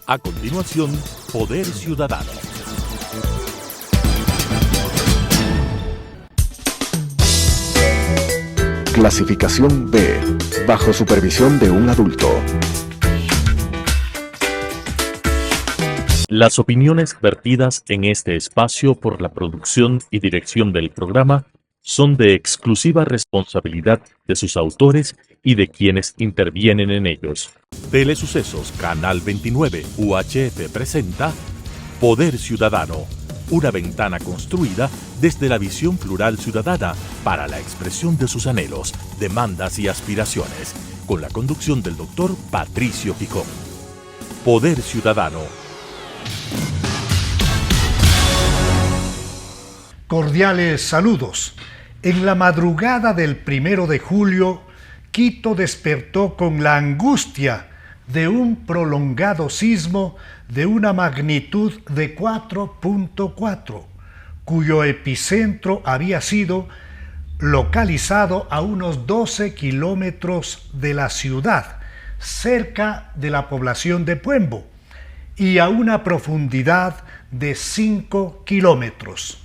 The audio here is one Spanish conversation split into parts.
A continuación, Poder Ciudadano. Clasificación B, bajo supervisión de un adulto. Las opiniones vertidas en este espacio por la producción y dirección del programa son de exclusiva responsabilidad de sus autores y de quienes intervienen en ellos. Telesucesos Canal 29 UHF presenta Poder Ciudadano, una ventana construida desde la visión plural ciudadana para la expresión de sus anhelos, demandas y aspiraciones, con la conducción del doctor Patricio Gijón. Poder Ciudadano. Cordiales saludos. En la madrugada del 1 de julio, Quito despertó con la angustia de un prolongado sismo de una magnitud de 4.4, cuyo epicentro había sido localizado a unos 12 kilómetros de la ciudad, cerca de la población de Puembo, y a una profundidad de 5 kilómetros.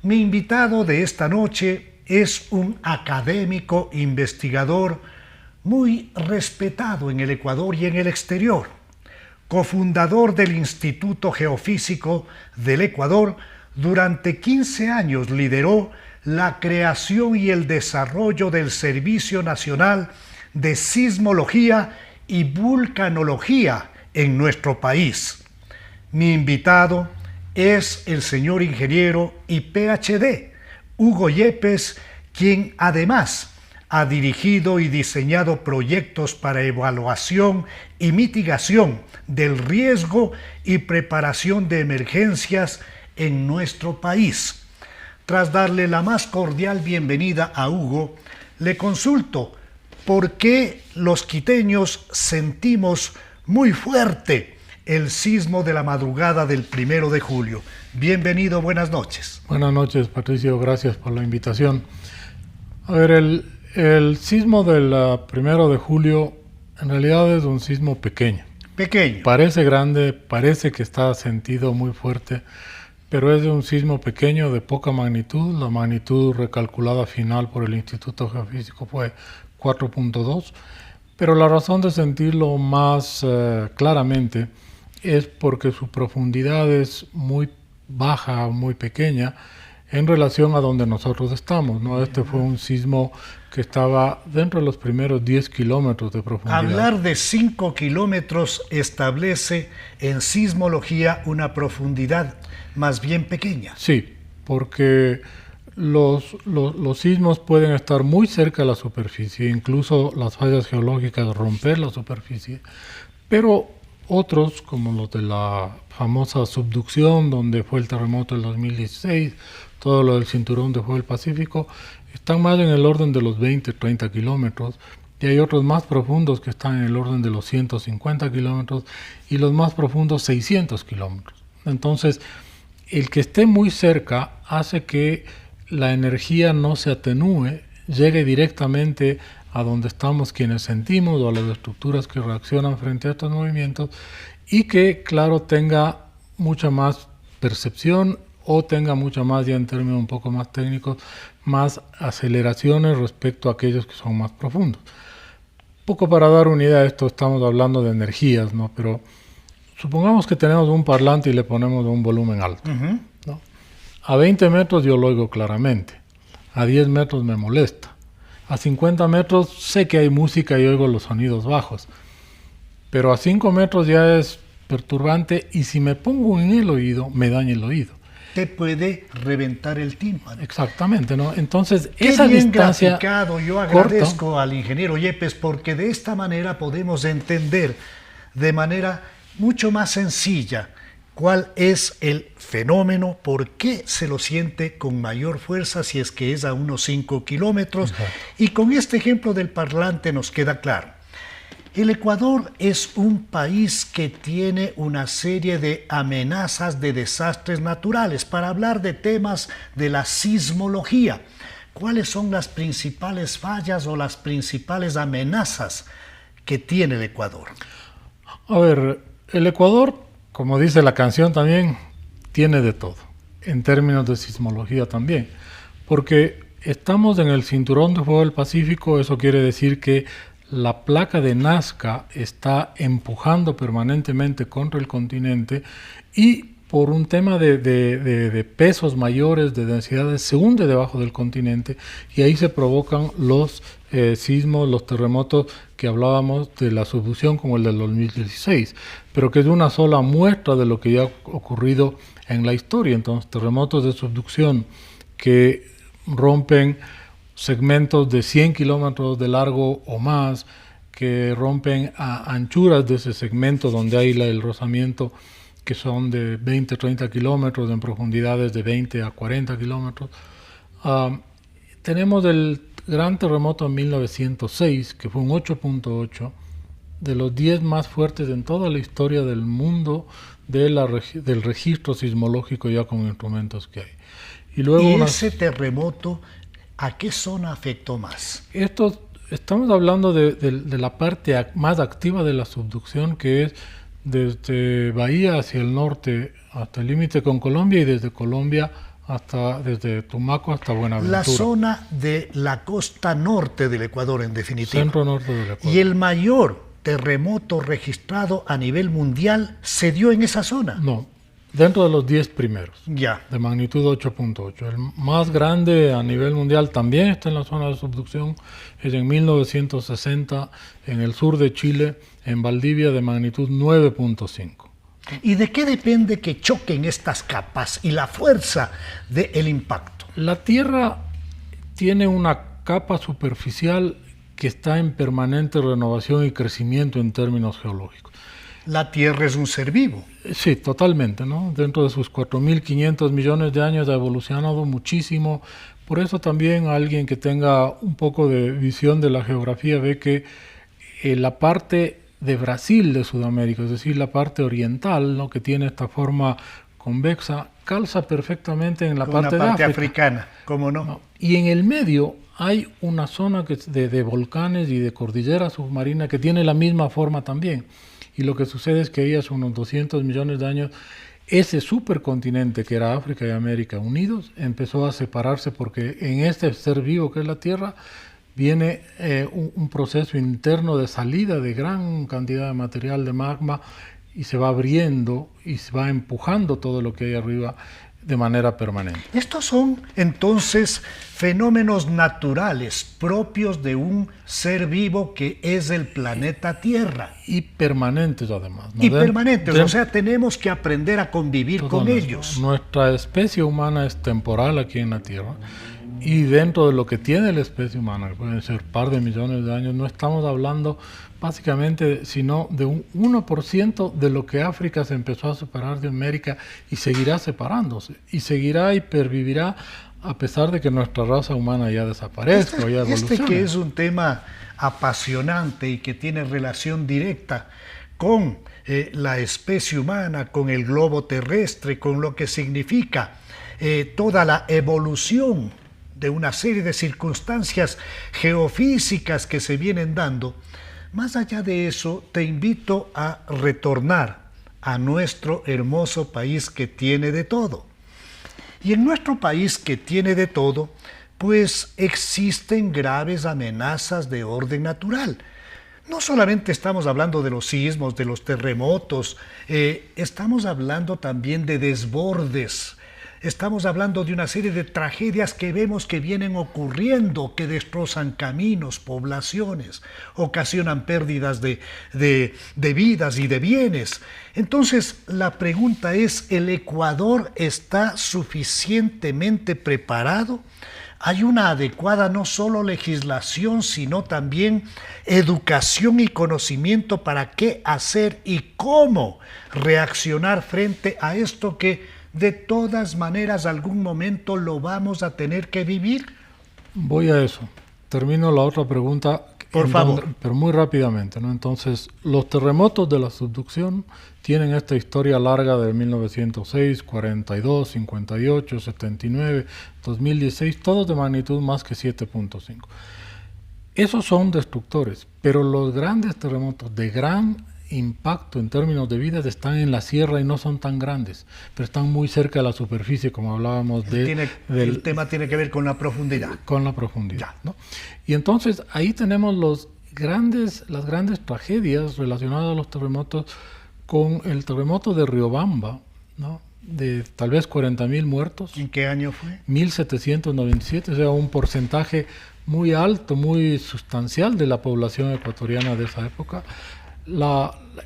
Mi invitado de esta noche es un académico investigador muy respetado en el Ecuador y en el exterior, cofundador del Instituto Geofísico del Ecuador. Durante 15 años lideró la creación y el desarrollo del Servicio Nacional de Sismología y Vulcanología en nuestro país. Mi invitado es el señor ingeniero y PhD, Hugo Yepes, quien además ha dirigido y diseñado proyectos para evaluación y mitigación del riesgo y preparación de emergencias en nuestro país. Tras darle la más cordial bienvenida a Hugo, le consulto por qué los quiteños sentimos muy fuerte el sismo de la madrugada del 1 de julio. Bienvenido, buenas noches. Buenas noches, Patricio, gracias por la invitación. A ver, el sismo del 1 de julio en realidad es un sismo pequeño. Pequeño. Parece grande, parece que está sentido muy fuerte, pero es de un sismo pequeño de poca magnitud. La magnitud recalculada final por el Instituto Geofísico fue 4.2, pero la razón de sentirlo más claramente es porque su profundidad es muy baja, muy pequeña en relación a donde nosotros estamos, ¿no? Este fue un sismo que estaba dentro de los primeros 10 kilómetros de profundidad. Hablar de 5 kilómetros establece en sismología una profundidad más bien pequeña. Sí, porque los sismos pueden estar muy cerca de la superficie, incluso las fallas geológicas romper la superficie, pero otros, como los de la famosa subducción, donde fue el terremoto del 2016, todo lo del cinturón de fuego del Pacífico, están más en el orden de los 20, 30 kilómetros, y hay otros más profundos que están en el orden de los 150 kilómetros, y los más profundos 600 kilómetros. Entonces, el que esté muy cerca hace que la energía no se atenúe, llegue directamente a donde estamos quienes sentimos o a las estructuras que reaccionan frente a estos movimientos, y que, claro, tenga mucha más percepción o tenga mucha más, ya en términos un poco más técnicos, más aceleraciones respecto a aquellos que son más profundos. Poco para dar una idea de esto, estamos hablando de energías, ¿no? Pero supongamos que tenemos un parlante y le ponemos un volumen alto, ¿no? A 20 metros yo lo oigo claramente, a 10 metros me molesta. A 50 metros sé que hay música y oigo los sonidos bajos, pero a 5 metros ya es perturbante y si me pongo en el oído, me daña el oído. Te puede reventar el tímpano. Exactamente, ¿no? Entonces, Qué esa bien distancia graficado. Yo agradezco al ingeniero Yepes porque de esta manera podemos entender de manera mucho más sencilla cuál es el fenómeno, por qué se lo siente con mayor fuerza si es que es a unos 5 kilómetros. Exacto. Y con este ejemplo del parlante nos queda claro. El Ecuador es un país que tiene una serie de amenazas de desastres naturales. Para hablar de temas de la sismología, ¿cuáles son las principales fallas o las principales amenazas que tiene el Ecuador? A ver, El Ecuador, como dice la canción también, tiene de todo, en términos de sismología también, porque estamos en el cinturón de fuego del Pacífico. Eso quiere decir que la placa de Nazca está empujando permanentemente contra el continente y por un tema de pesos mayores, de densidades, se hunde debajo del continente y ahí se provocan los sismos, los terremotos que hablábamos de la subducción como el del 2016, pero que es una sola muestra de lo que ya ha ocurrido en la historia. Entonces, terremotos de subducción que rompen segmentos de 100 kilómetros de largo o más, que rompen a anchuras de ese segmento donde hay el rozamiento, que son de 20, 30 kilómetros, en profundidades de 20 a 40 kilómetros. Tenemos el gran terremoto en 1906, que fue un 8.8, de los 10 más fuertes en toda la historia del mundo del registro sismológico ya con instrumentos que hay. Y luego ese terremoto, ¿a qué zona afectó más? Estamos hablando de la parte más activa de la subducción, que es desde Bahía hacia el norte hasta el límite con Colombia y desde Colombia desde Tumaco hasta Buenaventura. La zona de la costa norte del Ecuador, en definitiva. Centro norte del Ecuador. Y el mayor terremoto registrado a nivel mundial se dio en esa zona. No, dentro de los 10 primeros. Ya. De magnitud 8.8. El más grande a nivel mundial también está en la zona de subducción. Es en 1960 en el sur de Chile, en Valdivia, de magnitud 9.5. ¿Y de qué depende que choquen estas capas y la fuerza del impacto? La Tierra tiene una capa superficial que está en permanente renovación y crecimiento en términos geológicos. La Tierra es un ser vivo. Sí, totalmente, ¿no? Dentro de sus 4.500 millones de años ha evolucionado muchísimo. Por eso también alguien que tenga un poco de visión de la geografía ve que la parte de Brasil de Sudamérica, es decir, la parte oriental, ¿no?, que tiene esta forma convexa, calza perfectamente en la parte de África. Africana, ¿cómo no? Y en el medio hay una zona de volcanes y de cordillera submarina que tiene la misma forma también. Y lo que sucede es que ahí hace unos 200 millones de años, ese supercontinente que era África y América unidos empezó a separarse, porque en este ser vivo que es la Tierra viene un proceso interno de salida de gran cantidad de material de magma y se va abriendo y se va empujando todo lo que hay arriba de manera permanente. Estos son entonces fenómenos naturales propios de un ser vivo que es el planeta Tierra. Y permanentes además, ¿no? Y permanentes, o sea, tenemos que aprender a convivir con ellos. Nuestra especie humana es temporal aquí en la Tierra. Y dentro de lo que tiene la especie humana, que pueden ser par de millones de años, no estamos hablando básicamente sino de un 1% de lo que África se empezó a separar de América y seguirá separándose. Y seguirá y pervivirá a pesar de que nuestra raza humana ya desaparezca o ya evolucione. Este que es un tema apasionante y que tiene relación directa con la especie humana, con el globo terrestre, con lo que significa toda la evolución de una serie de circunstancias geofísicas que se vienen dando. Más allá de eso, te invito a retornar a nuestro hermoso país que tiene de todo. Y en nuestro país que tiene de todo, pues existen graves amenazas de orden natural. No solamente estamos hablando de los sismos, de los terremotos, estamos hablando también de desbordes. Estamos hablando de una serie de tragedias que vemos que vienen ocurriendo, que destrozan caminos, poblaciones, ocasionan pérdidas de vidas y de bienes. Entonces, la pregunta es, ¿el Ecuador está suficientemente preparado? ¿Hay una adecuada no solo legislación, sino también educación y conocimiento para qué hacer y cómo reaccionar frente a esto que de todas maneras algún momento lo vamos a tener que vivir? Voy a eso. Termino la otra pregunta. Por favor. Pero muy rápidamente, ¿no? Entonces, los terremotos de la subducción tienen esta historia larga de 1906, 42, 58, 79, 2016, todos de magnitud más que 7.5. Esos son destructores, pero los grandes terremotos de gran impacto en términos de vidas están en la sierra y no son tan grandes, pero están muy cerca de la superficie, como hablábamos el tema tiene que ver con la profundidad. Con la profundidad, ¿no? Y entonces ahí tenemos las grandes tragedias relacionadas a los terremotos, con el terremoto de Riobamba, ¿no? De tal vez 40.000 muertos. ¿En qué año fue? 1797, o sea, un porcentaje muy alto, muy sustancial de la población ecuatoriana de esa época.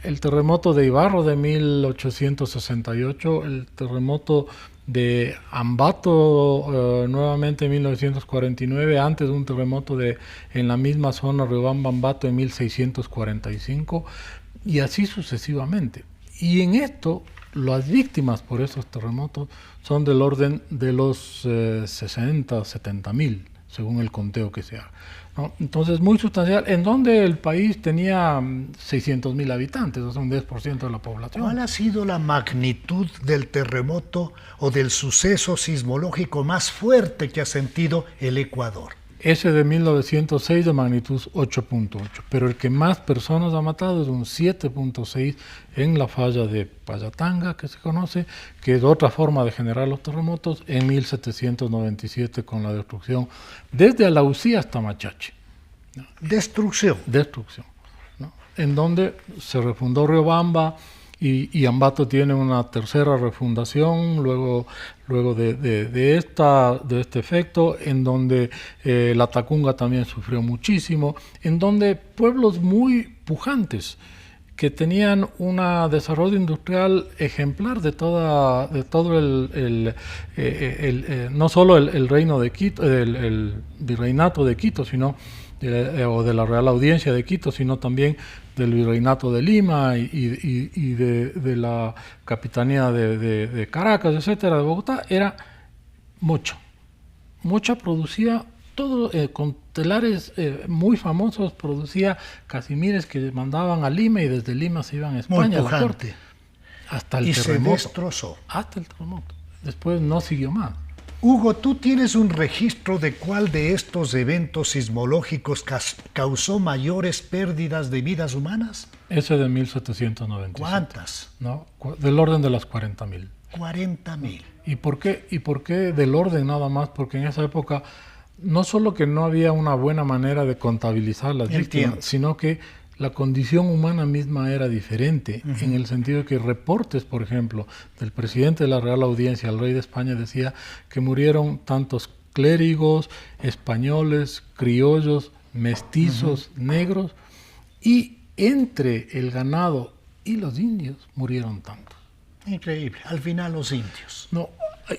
El terremoto de Ibarro de 1868, el terremoto de Ambato nuevamente en 1949, antes de un terremoto en la misma zona, Riobamba-Ambato, en 1645, y así sucesivamente. Y en esto, las víctimas por esos terremotos son del orden de los 60, 70 mil, según el conteo que se haga, ¿no? Entonces, muy sustancial, en donde el país tenía 600.000 habitantes, o sea, un 10% de la población. ¿Cuál ha sido la magnitud del terremoto o del suceso sismológico más fuerte que ha sentido el Ecuador? Ese de 1906 de magnitud 8.8, pero el que más personas ha matado es un 7.6 en la falla de Payatanga, que se conoce, que es otra forma de generar los terremotos, en 1797 con la destrucción desde Alausí hasta Machache. Destrucción. Destrucción, ¿no? En donde se refundó Riobamba, y Ambato tiene una tercera refundación luego de este efecto, en donde la Tacunga también sufrió muchísimo, en donde pueblos muy pujantes que tenían un desarrollo industrial ejemplar de todo no solo el reino de Quito, el virreinato de Quito, sino o de la Real Audiencia de Quito, sino también del Virreinato de Lima y de la Capitanía de Caracas, etcétera, de Bogotá. Era Mocha. Mocha producía todo, con telares muy famosos, producía casimires que mandaban a Lima y desde Lima se iban a España, a la corte. Hasta el terremoto. Se destrozó. Hasta el terremoto. Después no siguió más. Hugo, ¿tú tienes un registro de cuál de estos eventos sismológicos causó mayores pérdidas de vidas humanas? Ese de 1797. ¿Cuántas? ¿No? Del orden de las 40.000. 40.000. ¿Y por qué del orden nada más? Porque en esa época no solo que no había una buena manera de contabilizar las víctimas, sino que la condición humana misma era diferente, en el sentido de que reportes, por ejemplo, del presidente de la Real Audiencia, el rey de España, decía que murieron tantos clérigos, españoles, criollos, mestizos, negros, y entre el ganado y los indios murieron tantos. Increíble, al final los indios. No,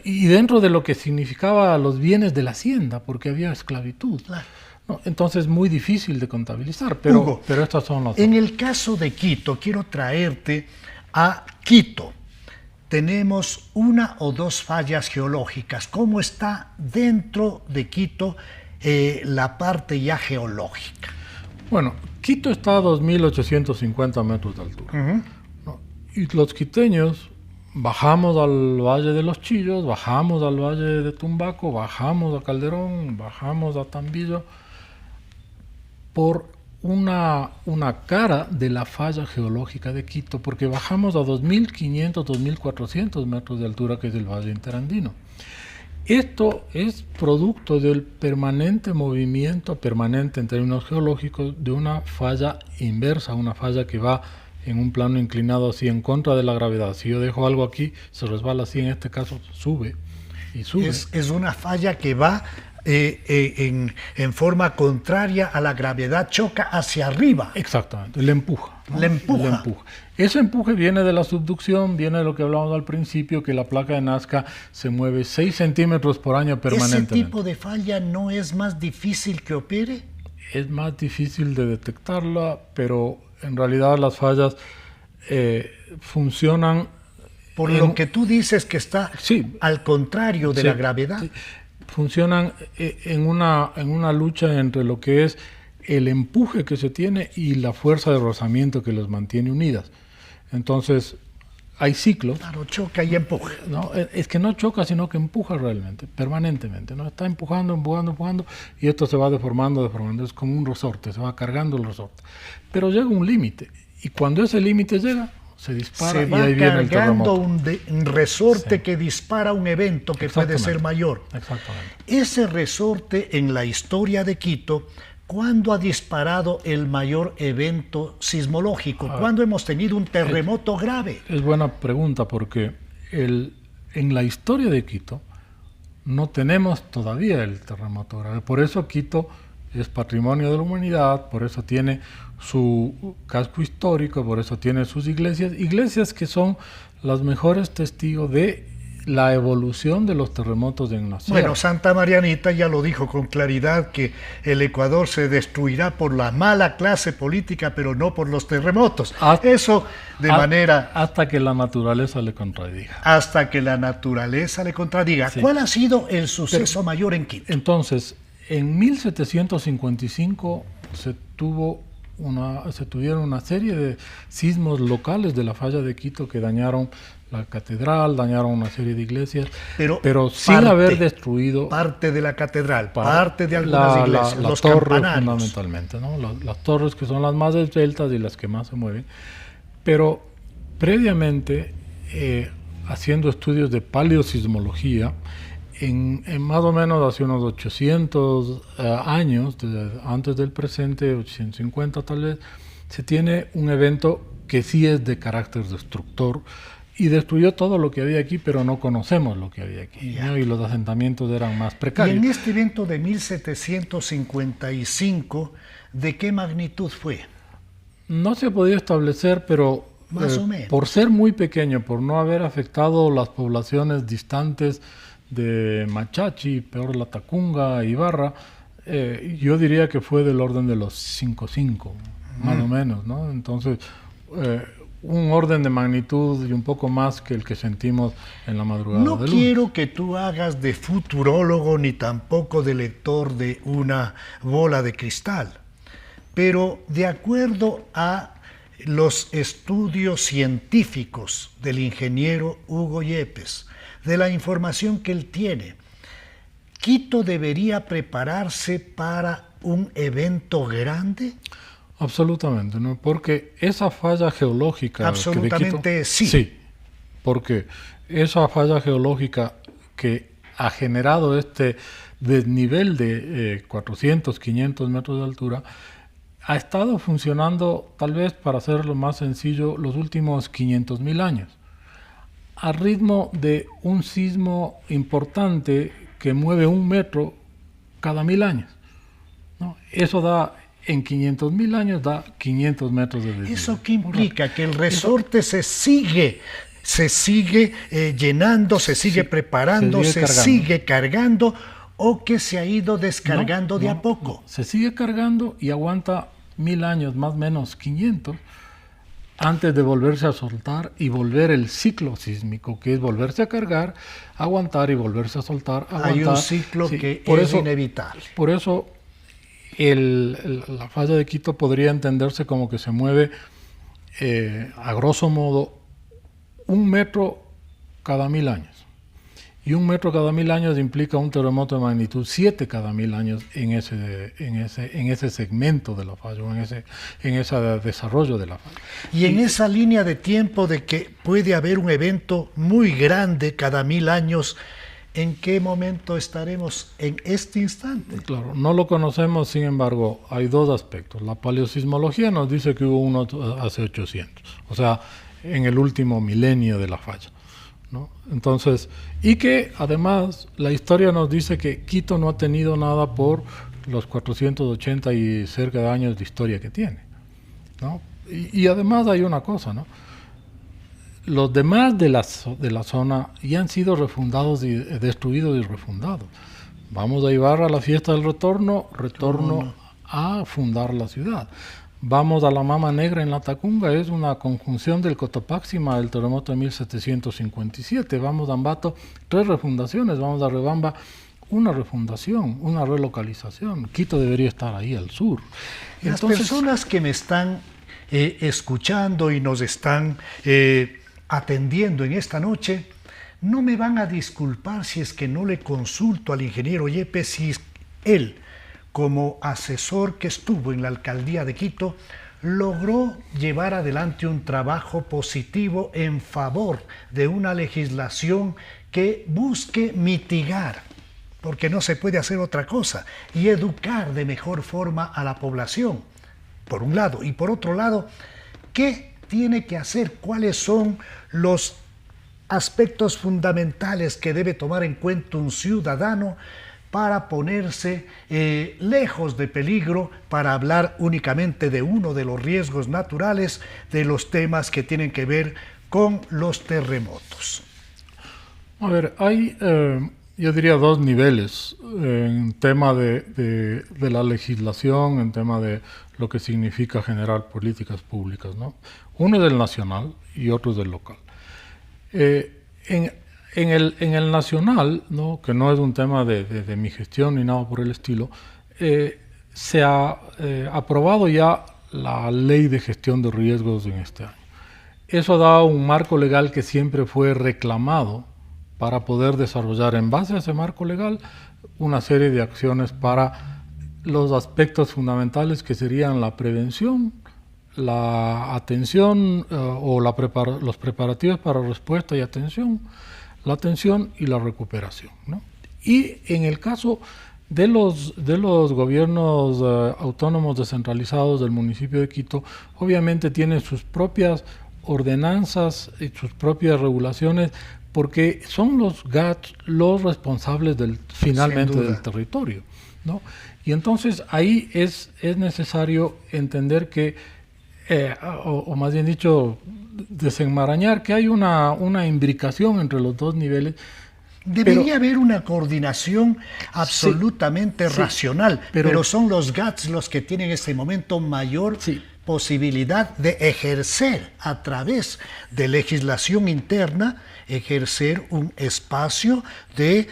y dentro de lo que significaba los bienes de la hacienda, porque había esclavitud. Claro. No, entonces muy difícil de contabilizar, pero, Hugo, pero estas son las... En el caso de Quito, quiero traerte a Quito. Tenemos una o dos fallas geológicas. ¿Cómo está dentro de Quito la parte ya geológica? Bueno, Quito está a 2.850 metros de altura. ¿No? Y los quiteños bajamos al Valle de los Chillos, bajamos al Valle de Tumbaco, bajamos a Calderón, bajamos a Tambillo, por una cara de la falla geológica de Quito, porque bajamos a 2.500, 2.400 metros de altura, que es el Valle Interandino. Esto es producto del permanente movimiento, permanente en términos geológicos, de una falla inversa, una falla que va en un plano inclinado así en contra de la gravedad. Si yo dejo algo aquí, se resbala así, en este caso sube y sube. Es una falla que va en forma contraria a la gravedad, choca hacia arriba. Exactamente, le empuja, ¿no? Le empuja. Le empuja. Ese empuje viene de la subducción, viene de lo que hablábamos al principio, que la placa de Nazca se mueve 6 centímetros por año permanentemente. ¿Ese tipo de falla no es más difícil que opere? Es más difícil de detectarla, pero en realidad las fallas funcionan... Por lo que tú dices que está al contrario de la gravedad. Sí. Funcionan en una lucha entre lo que es el empuje que se tiene y la fuerza de rozamiento que los mantiene unidas. Entonces, hay ciclos. Claro, choca y empuja. No, es que no choca, sino que empuja realmente, permanentemente, ¿no? Está empujando, y esto se va deformando. Es como un resorte, se va cargando el resorte. Pero llega un límite, Y cuando ese límite llega, se dispara se y va ahí viene el cargando terremoto. un resorte Sí. que dispara un evento que puede ser mayor. Exactamente. Ese resorte en la historia de Quito, ¿cuándo ha disparado el mayor evento sismológico? ¿Cuándo hemos tenido un terremoto grave? Es buena pregunta porque en la historia de Quito no tenemos todavía el terremoto grave. Por eso Quito es patrimonio de la humanidad, por eso tiene su casco histórico, por eso tiene sus iglesias que son los mejores testigos de la evolución de los terremotos en la sierra. Bueno, Santa Marianita ya lo dijo con claridad que el Ecuador se destruirá por la mala clase política, pero no por los terremotos. Eso de manera... Hasta que la naturaleza le contradiga. Hasta que la naturaleza le contradiga. Sí. ¿Cuál ha sido el suceso mayor en Quito? Entonces, en 1755 se tuvieron una serie de sismos locales de la falla de Quito que dañaron la catedral, dañaron una serie de iglesias, pero sin haber destruido parte de la catedral, parte de algunas iglesias, la los torre campanarios. fundamentalmente, ¿no? Las torres que son las más esbeltas y las que más se mueven. Pero previamente, haciendo estudios de paleosismología, en más o menos hace unos 800 años, antes del presente, 850 tal vez, se tiene un evento que sí es de carácter destructor y destruyó todo lo que había aquí, pero no conocemos lo que había aquí, ¿no? Y los asentamientos eran más Y precarios. en este evento de 1755, ¿de qué magnitud fue? No se podía establecer, pero Más o menos. por ser muy pequeño, por no haber afectado las poblaciones distantes de Machachi, peor la Tacunga, Ibarra, yo diría que fue del orden de los 5.5, más o menos, ¿no? Entonces, un orden de magnitud y un poco más que el que sentimos en la madrugada No del lunes. quiero que tú hagas de futurólogo ni tampoco de lector de una bola de cristal, pero de acuerdo a los estudios científicos del ingeniero Hugo Yepes, de la información que él tiene, ¿Quito debería prepararse para un evento grande? Absolutamente, ¿no? Porque esa falla geológica... Absolutamente de Quito, sí. Sí, porque esa falla geológica que ha generado este desnivel de 400, 500 metros de altura, ha estado funcionando, tal vez para hacerlo más sencillo, los últimos 500.000 años, a ritmo de un sismo importante que mueve 1 metro cada 1000 años, ¿no? Eso da, en 500.000 años, da 500 metros de desnivel. ¿Eso qué implica? Que el resorte se sigue llenando, se sigue preparando, se sigue cargando, o que se ha ido descargando de a poco. Se sigue cargando y aguanta 1000 años, más o menos 500, antes de volverse a soltar y volver el ciclo sísmico, que es volverse a cargar, aguantar y volverse a soltar, aguantar. Hay un ciclo que es inevitable. Por eso la falla de Quito podría entenderse como que se mueve a grosso modo 1 metro cada 1000 años. Y 1 metro cada 1000 años implica un terremoto de magnitud 7 cada 1000 años en ese segmento de la falla, en ese desarrollo de la falla. Y en esa línea de tiempo de que puede haber un evento muy grande cada 1000 años, ¿en qué momento estaremos en este instante? Claro, no lo conocemos, sin embargo, hay dos aspectos. La paleosismología nos dice que hubo uno hace 800, o sea, en el último milenio de la falla, ¿no? Entonces, y que además la historia nos dice que Quito no ha tenido nada por los 480 y cerca de años de historia que tiene, ¿no? Y además hay una cosa, ¿no? Los demás de la zona ya han sido refundados y destruidos y refundados. Vamos a Ibarra a la fiesta del retorno a fundar la ciudad. Vamos a la Mama Negra en la Tacunga, es una conjunción del Cotopaxi del terremoto de 1757. Vamos a Ambato, 3 refundaciones. Vamos a Rebamba, una refundación, una relocalización. Quito debería estar ahí al sur. Las personas que me están escuchando y nos están atendiendo en esta noche, no me van a disculpar si es que no le consulto al ingeniero Yepes si él, como asesor que estuvo en la alcaldía de Quito, logró llevar adelante un trabajo positivo en favor de una legislación que busque mitigar, porque no se puede hacer otra cosa, y educar de mejor forma a la población, por un lado, y por otro lado, ¿qué tiene que hacer? ¿Cuáles son los aspectos fundamentales que debe tomar en cuenta un ciudadano para ponerse lejos de peligro, para hablar únicamente de uno de los riesgos naturales, de los temas que tienen que ver con los terremotos? A ver, hay, yo diría, dos niveles en tema de la legislación, en tema de lo que significa generar políticas públicas, ¿no? Uno es del nacional y otro es del local. En el nacional, ¿no?, que no es un tema de mi gestión ni nada por el estilo, se ha aprobado ya la ley de gestión de riesgos en este año. Eso da un marco legal que siempre fue reclamado para poder desarrollar en base a ese marco legal una serie de acciones para los aspectos fundamentales que serían la prevención, la atención los preparativos para respuesta y atención, la atención y la recuperación, ¿no? Y en el caso de los gobiernos autónomos descentralizados del municipio de Quito, obviamente tienen sus propias ordenanzas y sus propias regulaciones, porque son los GATS los responsables finalmente del territorio, ¿no? Y entonces ahí es necesario entender que o más bien dicho, desenmarañar que hay una imbricación entre los dos niveles. Debería haber una coordinación absolutamente racional, pero son los GATS los que tienen en este momento mayor posibilidad de ejercer a través de legislación interna, ejercer un espacio de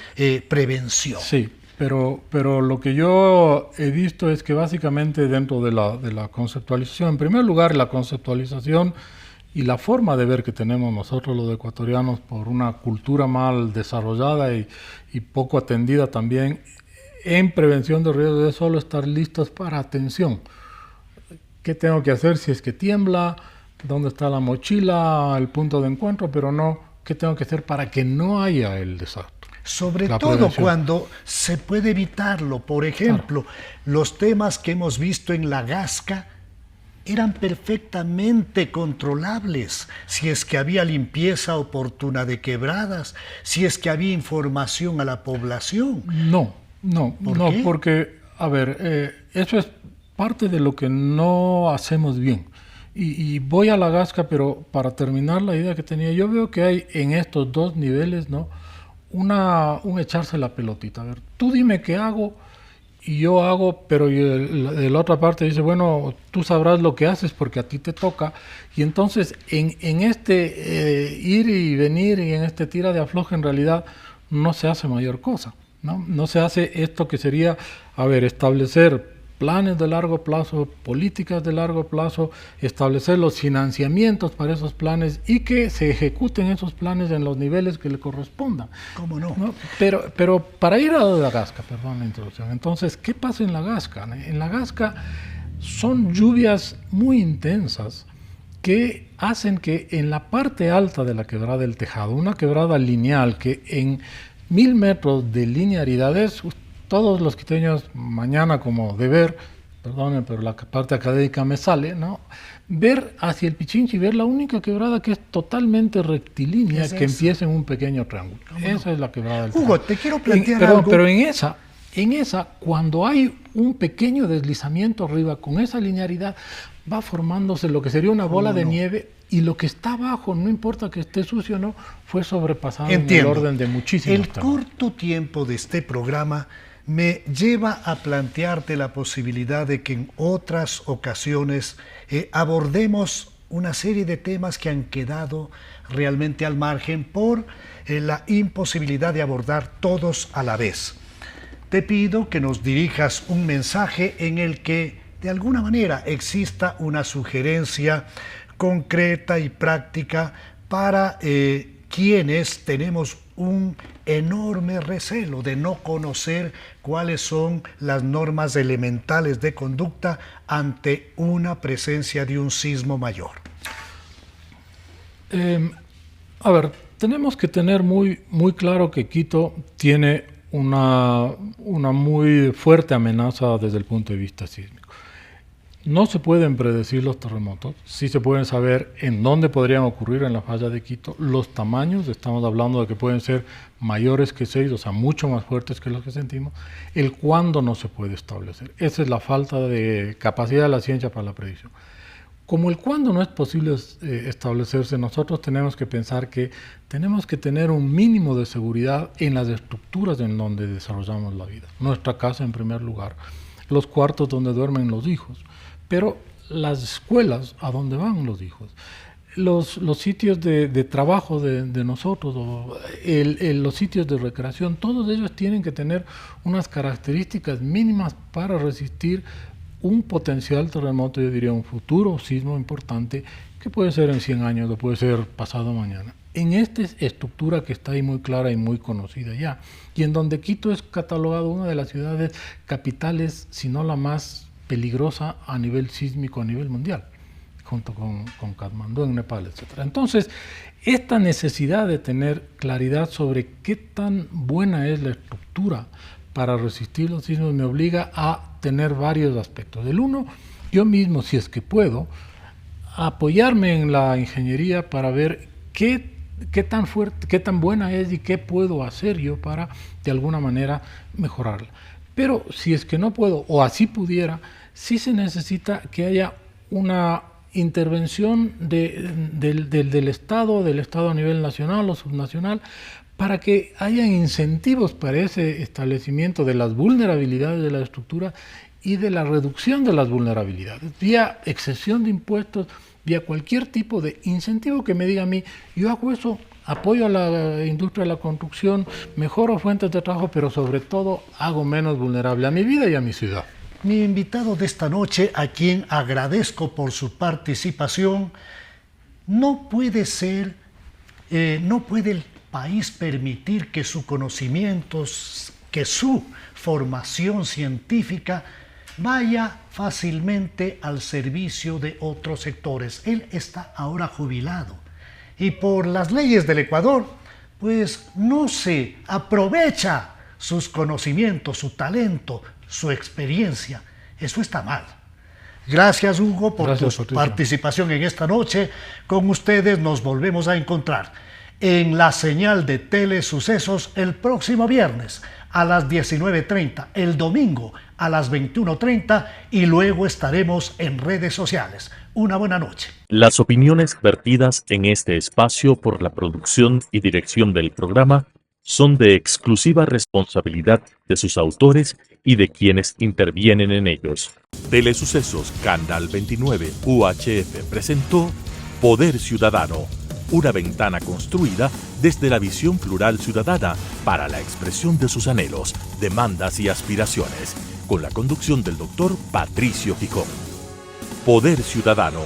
prevención. Sí. Pero lo que yo he visto es que básicamente dentro de la conceptualización, en primer lugar la conceptualización y la forma de ver que tenemos nosotros los ecuatorianos por una cultura mal desarrollada y poco atendida también en prevención de riesgos, es solo estar listos para atención. ¿Qué tengo que hacer si es que tiembla? ¿Dónde está la mochila? El punto de encuentro, pero no, ¿qué tengo que hacer para que no haya el desastre? Sobre todo cuando se puede evitarlo. Por ejemplo, los temas que hemos visto en la Gasca eran perfectamente controlables. Si es que había limpieza oportuna de quebradas, si es que había información a la población. No, porque, a ver, eso es parte de lo que no hacemos bien. Y voy a la Gasca, pero para terminar la idea que tenía, yo veo que hay en estos dos niveles, ¿no?, un echarse la pelotita. A ver, tú dime qué hago y yo hago, pero de la otra parte dice, bueno, tú sabrás lo que haces porque a ti te toca. Y entonces en este ir y venir y en este tira de afloje en realidad no se hace mayor cosa, ¿no? No se hace esto que sería, a ver, establecer planes de largo plazo, políticas de largo plazo, establecer los financiamientos para esos planes y que se ejecuten esos planes en los niveles que le correspondan. ¿Cómo no? ¿No? Pero para ir a la Gasca, perdón la introducción, entonces, ¿qué pasa en la Gasca? En la Gasca son lluvias muy intensas que hacen que en la parte alta de la quebrada del Tejado, una quebrada lineal que en 1000 metros de linearidad es... Todos los quiteños mañana como deber, perdonen, pero la parte académica me sale, ¿no?, ver hacia el Pichincha y ver la única quebrada que es totalmente rectilínea, que empieza en un pequeño triángulo. Esa es la quebrada del Tejado. Hugo, te quiero plantear algo. Pero en esa, cuando hay un pequeño deslizamiento arriba, con esa linearidad, va formándose lo que sería una bola de nieve, y lo que está abajo, no importa que esté sucio o no, fue sobrepasado en el orden de muchísimos temas. El corto tiempo de este programa me lleva a plantearte la posibilidad de que en otras ocasiones abordemos una serie de temas que han quedado realmente al margen por la imposibilidad de abordar todos a la vez. Te pido que nos dirijas un mensaje en el que de alguna manera exista una sugerencia concreta y práctica para quienes tenemos un enorme recelo de no conocer cuáles son las normas elementales de conducta ante una presencia de un sismo mayor. A ver, tenemos que tener muy claro que Quito tiene una muy fuerte amenaza desde el punto de vista sísmico. No se pueden predecir los terremotos, sí se pueden saber en dónde podrían ocurrir en la falla de Quito, los tamaños, estamos hablando de que pueden ser mayores que 6, o sea, mucho más fuertes que los que sentimos, el cuándo no se puede establecer. Esa es la falta de capacidad de la ciencia para la predicción. Como el cuándo no es posible establecerse, nosotros tenemos que pensar que tenemos que tener un mínimo de seguridad en las estructuras en donde desarrollamos la vida. Nuestra casa en primer lugar, los cuartos donde duermen los hijos, pero las escuelas a donde van los hijos, los sitios de trabajo de nosotros, los sitios de recreación, todos ellos tienen que tener unas características mínimas para resistir un potencial terremoto, yo diría un futuro sismo importante, que puede ser en 100 años o puede ser pasado mañana. En esta estructura que está ahí muy clara y muy conocida ya, y en donde Quito es catalogado una de las ciudades capitales, si no la más peligrosa a nivel sísmico a nivel mundial, junto con Katmandú en Nepal, etc. Entonces, esta necesidad de tener claridad sobre qué tan buena es la estructura para resistir los sismos me obliga a tener varios aspectos. El uno, yo mismo, si es que puedo, apoyarme en la ingeniería para ver qué tan fuerte, qué tan buena es y qué puedo hacer yo para, de alguna manera, mejorarla. Pero si es que no puedo, o así pudiera, sí se necesita que haya una intervención del Estado a nivel nacional o subnacional, para que haya incentivos para ese establecimiento de las vulnerabilidades de la estructura y de la reducción de las vulnerabilidades, vía exención de impuestos, vía cualquier tipo de incentivo que me diga a mí, yo hago eso, apoyo a la industria de la construcción, mejoro fuentes de trabajo, pero sobre todo hago menos vulnerable a mi vida y a mi ciudad. Mi invitado de esta noche, a quien agradezco por su participación, no puede el país permitir que su conocimiento, que su formación científica vaya fácilmente al servicio de otros sectores. Él está ahora jubilado y por las leyes del Ecuador, pues no se aprovecha sus conocimientos, su talento, su experiencia. Eso está mal. Gracias, Hugo, por tu participación en esta noche. Con ustedes nos volvemos a encontrar en la señal de Telesucesos el próximo viernes a las 19:30, el domingo a las 21:30 y luego estaremos en redes sociales. Una buena noche. Las opiniones vertidas en este espacio por la producción y dirección del programa son de exclusiva responsabilidad de sus autores y de quienes intervienen en ellos. Telesucesos Canal 29 UHF presentó Poder Ciudadano, una ventana construida desde la visión plural ciudadana para la expresión de sus anhelos, demandas y aspiraciones, con la conducción del doctor Patricio Picón. Poder Ciudadano.